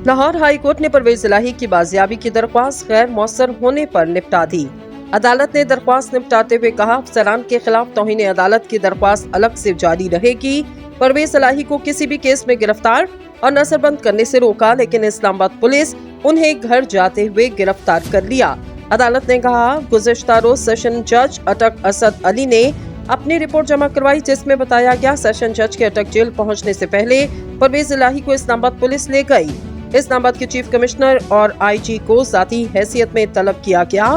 Lahore high court ने परवेज इलाही की बाजियाबी की दरख्वास्त गैर मौसर होने पर निपटा दी। अदालत ने दरख्वास्त निपटाते हुए कहा, अफसरान के खिलाफ तौहीन अदालत की दरख्वास्त अलग से जारी रहेगी। परवेज इलाही को किसी भी केस में गिरफ्तार और नजरबंद करने से रोका, लेकिन इस्लामाबाद पुलिस उन्हें घर जाते हुए गिरफ्तार कर लिया। अदालत ने कहा, गुज़िश्ता रोज सेशन जज अटक असद अली ने अपनी रिपोर्ट जमा करवाई, जिसमें बताया गया सेशन जज के अटक जेल पहुंचने से पहले परवेज इलाही को इस्लामाबाद पुलिस ले गई। इस्लामाबाद के चीफ कमिश्नर और आईजी को जाती हैसियत में तलब किया गया।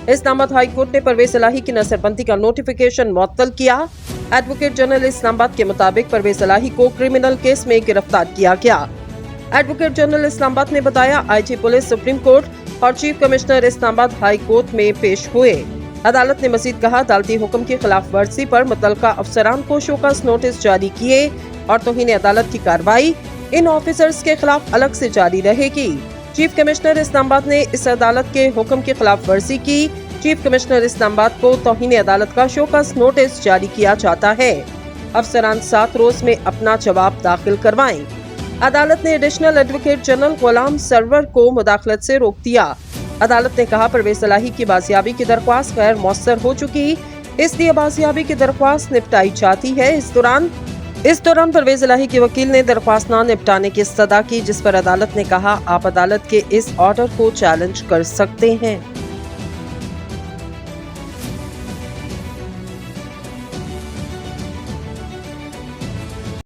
इस्लामाबाद हाई कोर्ट ने परवेज इलाही की नजरबंदी का नोटिफिकेशन मुअत्तल किया। एडवोकेट जनरल इस्लामाबाद के मुताबिक परवेज इलाही को क्रिमिनल केस में गिरफ्तार किया गया। एडवोकेट जनरल इस्लामाबाद ने बताया, आईजी पुलिस सुप्रीम कोर्ट और chief commissioner Islamabad high court में पेश हुए। अदालत ने मजीद कहा, अदालती हुक्म की खिलाफ वर्जी पर मुतल्लिका अफसरान को शोकस नोटिस जारी किए और तौहीन अदालत की कार्रवाई इन ऑफिसर्स के खिलाफ अलग से जारी रहेगी। चीफ कमिश्नर इस्लामाबाद ने इस अदालत के हुक्म की खिलाफ वर्जी की। चीफ कमिश्नर इस्लामाबाद को तौहीन अदालत का शोकस नोटिस जारी किया जाता है। अफसरान 7 रोज में अपना जवाब दाखिल करवाएं। अदालत ने एडिशनल एडवोकेट जनरल गुलाम सरवर को मुदाखलत से रोक दिया। अदालत ने कहा, परवेज इलाही की बाजियाबी की दरख्वास्त गैर मौसर हो चुकी, इसलिए बाजियाबी की दरख्वास्त निपटाई जाती है। इस दौरान परवेज इलाही के वकील ने दरख्वास्त न निपटाने की इस्तदा की, जिस पर अदालत ने कहा, आप अदालत के इस ऑर्डर को चैलेंज कर सकते हैं।